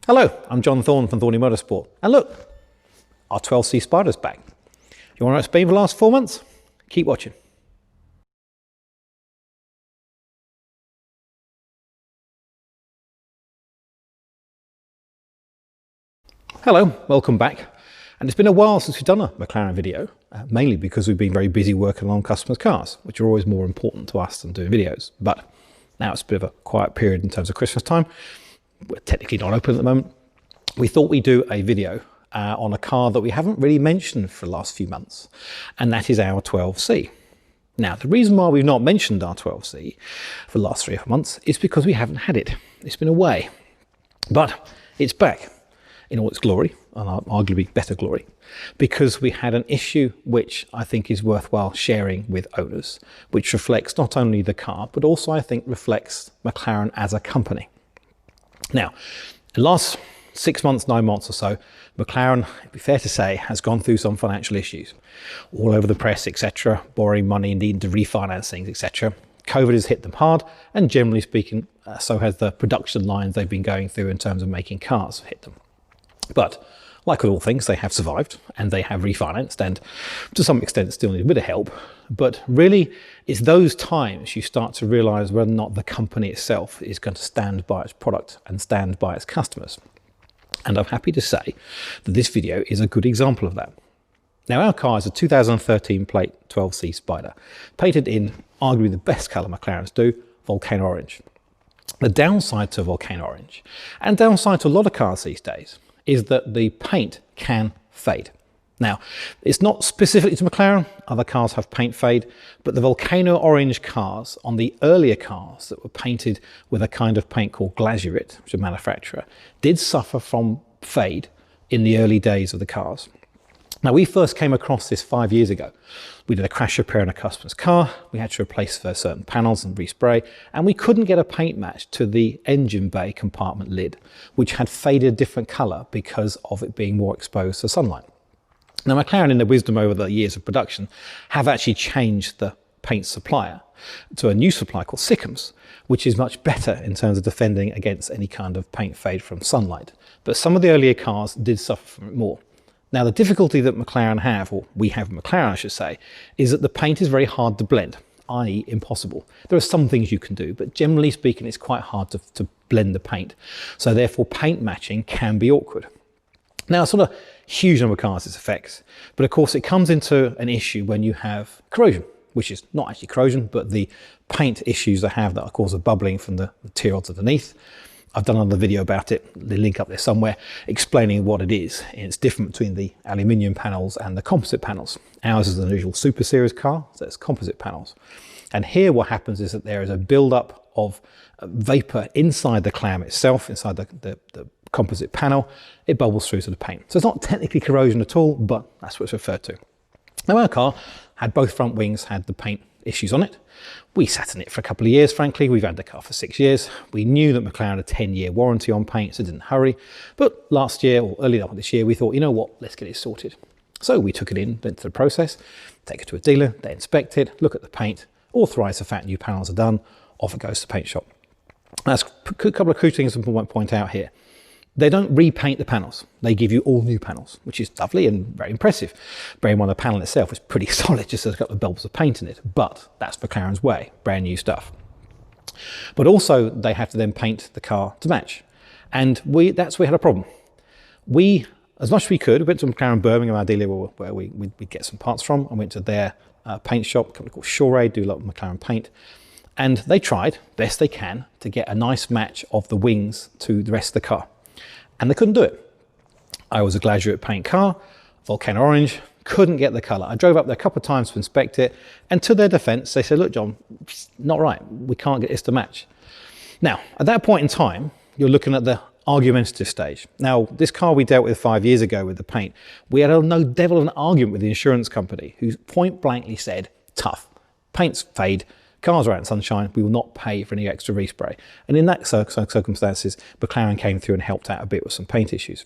Hello, I'm John Thorne from Thorny Motorsport. And look, our 12C Spider's back. You want to know it's been for the last 4 months? Keep watching. Hello, welcome back. And it's been a while since we've done a Mclaren video, mainly because we've been very busy working on customers' cars, which are always more important to us than doing videos. But now it's a bit of a quiet period in terms of Christmas time. We're technically not open at the moment. We thought we'd do a video on a car that we haven't really mentioned for the last few months, and that is our 12C. Now, the reason why we've not mentioned our 12C for the last 3 or 4 months is because we haven't had it. It's been away. But it's back in all its glory, and arguably better glory, because we had an issue which I think is worthwhile sharing with owners, which reflects not only the car, but also I think reflects Mclaren as a company. Now, the last 6 months, 9 months or so, Mclaren, it'd be fair to say, has gone through some financial issues, all over the press, etc., borrowing money and needing to refinance things, etc. COVID has hit them hard, and generally speaking, so has the production lines they've been going through in terms of making cars hit them. But like with all things, they have survived and they have refinanced, and to some extent still need a bit of help. But really, it's those times you start to realise whether or not the company itself is going to stand by its product and stand by its customers. And I'm happy to say that this video is a good example of that. Now, our car is a 2013 plate 12C Spider, painted in arguably the best colour Mclarens do, volcano orange. The downside to volcano orange, and downside to a lot of cars these days, is that the paint can fade. Now, it's not specifically to Mclaren, other cars have paint fade, but the volcano orange cars on the earlier cars that were painted with a kind of paint called glazurite, which is a manufacturer, did suffer from fade in the early days of the cars. Now, we first came across this 5 years ago. We did a crash repair on a customer's car. We had to replace certain panels and respray, and we couldn't get a paint match to the engine bay compartment lid, which had faded a different colour because of it being more exposed to sunlight. Now, Mclaren, in their wisdom over the years of production, have actually changed the paint supplier to a new supplier called Sickham's, which is much better in terms of defending against any kind of paint fade from sunlight. But some of the earlier cars did suffer from it more. Now, the difficulty that Mclaren have, or we have in Mclaren, I should say, is that the paint is very hard to blend, i.e. impossible. There are some things you can do, but generally speaking, it's quite hard to blend the paint. So therefore, paint matching can be awkward. Now, it's not a huge number of cars this affects, but of course it comes into an issue when you have corrosion, which is not actually corrosion, but the paint issues they have that cause a bubbling from the materials underneath. I've done another video about it, the link up there somewhere, explaining what it is. And it's different between the aluminium panels and the composite panels. Ours is an unusual Super Series car, so it's composite panels. And here what happens is that there is a build-up of vapour inside the clam itself, inside the composite panel. It bubbles through to the paint. So it's not technically corrosion at all, but that's what it's referred to. Now, our car had both front wings, had the paint issues on it. We sat in it for a couple of years, frankly. We've had the car for 6 years. We knew that Mclaren had a 10-year warranty on paint, so didn't hurry. But last year, or early on this year, we thought, you know what, let's get it sorted. So we took it in, went through the process, take it to a dealer, they inspect it, look at the paint, authorise the fact new panels are done, off it goes to the paint shop. That's a couple of crucial things I want to point out here. They don't repaint the panels. They give you all new panels, which is lovely and very impressive. Bearing in mind the panel itself is pretty solid, just has a couple of bulbs of paint in it, but that's Mclaren's way, brand new stuff. But also they have to then paint the car to match. And that's where we had a problem. We, as much as we could, went to Mclaren Birmingham, our dealer where we'd get some parts from, and went to their paint shop, a company called Shore, do a lot of Mclaren paint. And they tried, best they can, to get a nice match of the wings to the rest of the car. And they couldn't do it. I was a glazurate paint car, volcano orange, couldn't get the colour. I drove up there a couple of times to inspect it, and to their defence, they said, look, John, it's not right. We can't get this to match. Now, at that point in time, you're looking at the argumentative stage. Now, this car we dealt with 5 years ago with the paint, we had no devil of an argument with the insurance company, who point blankly said, tough, paints fade, cars are out in sunshine, we will not pay for any extra respray. And in that circumstances, Mclaren came through and helped out a bit with some paint issues.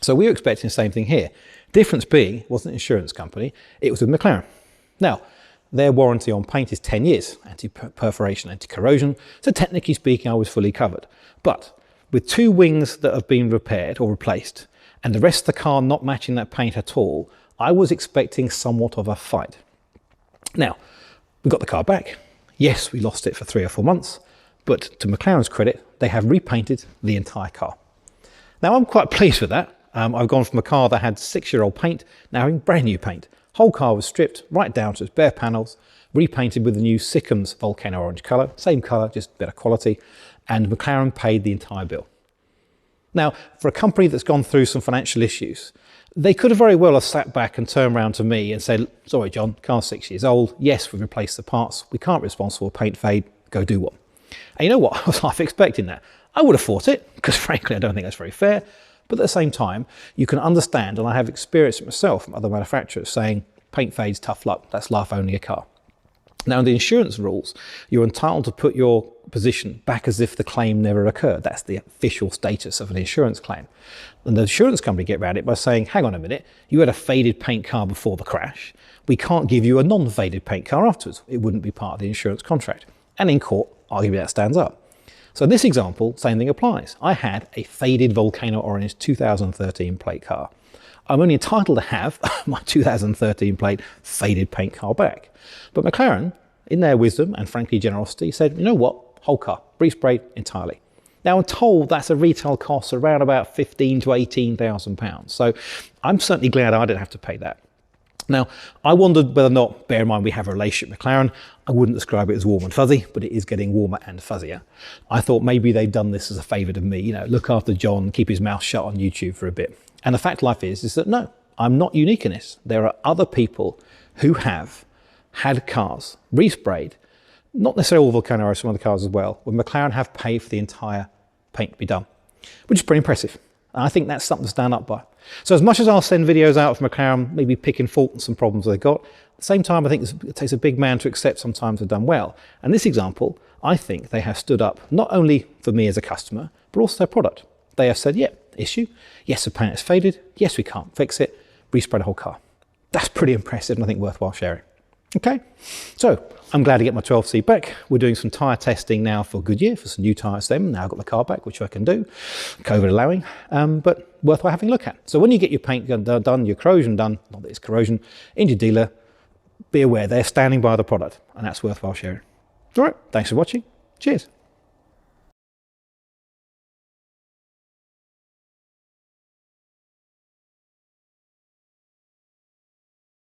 So we were expecting the same thing here. Difference being, it wasn't an insurance company, it was with Mclaren. Now, their warranty on paint is 10 years, anti-perforation, anti-corrosion, so technically speaking, I was fully covered. But with 2 wings that have been repaired or replaced, and the rest of the car not matching that paint at all, I was expecting somewhat of a fight. Now, we got the car back. Yes, we lost it for 3 or 4 months, but to McLaren's credit, they have repainted the entire car. Now, I'm quite pleased with that. I've gone from a car that had 6-year-old paint, now having brand new paint. Whole car was stripped right down to its bare panels, repainted with the new Sickham's Volcano Orange colour, same colour, just better quality, and McLaren paid the entire bill. Now, for a company that's gone through some financial issues, they could have very well have sat back and turned around to me and said, sorry John, car's 6 years old, yes, we've replaced the parts, we can't be responsible for paint fade, go do one. And you know what, I was half expecting that. I would have fought it, because frankly I don't think that's very fair, but at the same time, you can understand, and I have experienced it myself from other manufacturers saying, paint fade's tough luck, that's life only a car. Now, in the insurance rules, you're entitled to put your position back as if the claim never occurred. That's the official status of an insurance claim. And the insurance company get around it by saying, hang on a minute, you had a faded paint car before the crash. We can't give you a non-faded paint car afterwards. It wouldn't be part of the insurance contract. And in court, arguably that stands up. So in this example, same thing applies. I had a faded Volcano Orange 2013 plate car. I'm only entitled to have my 2013 plate faded paint car back. But McLaren, in their wisdom and frankly generosity, said, you know what, whole car, resprayed entirely. Now I'm told that's a retail cost around about £15,000 to £18,000. So I'm certainly glad I didn't have to pay that. Now, I wondered whether or not, bear in mind we have a relationship with McLaren, I wouldn't describe it as warm and fuzzy, but it is getting warmer and fuzzier. I thought maybe they'd done this as a favour to me, you know, look after John, keep his mouth shut on YouTube for a bit. And the fact of life is that no, I'm not unique in this. There are other people who have had cars resprayed, not necessarily all Volcano, some other cars as well, where McLaren have paid for the entire paint to be done, which is pretty impressive. And I think that's something to stand up by. So as much as I'll send videos out of McLaren, maybe picking fault on some problems they've got, at the same time, I think it takes a big man to accept sometimes they've done well. And this example, I think they have stood up not only for me as a customer, but also their product. They have said, yeah, issue. Yes, the paint is faded. Yes, we can't fix it. Respray the whole car. That's pretty impressive and I think worthwhile sharing. Okay, so I'm glad to get my 12C back. We're doing some tyre testing now for Goodyear for some new tyres then. Now I've got the car back, which I can do, COVID allowing, but worthwhile having a look at. So when you get your paint done, your corrosion done, not that it's corrosion, in your dealer, be aware they're standing by the product and that's worthwhile sharing. All right, thanks for watching. Cheers.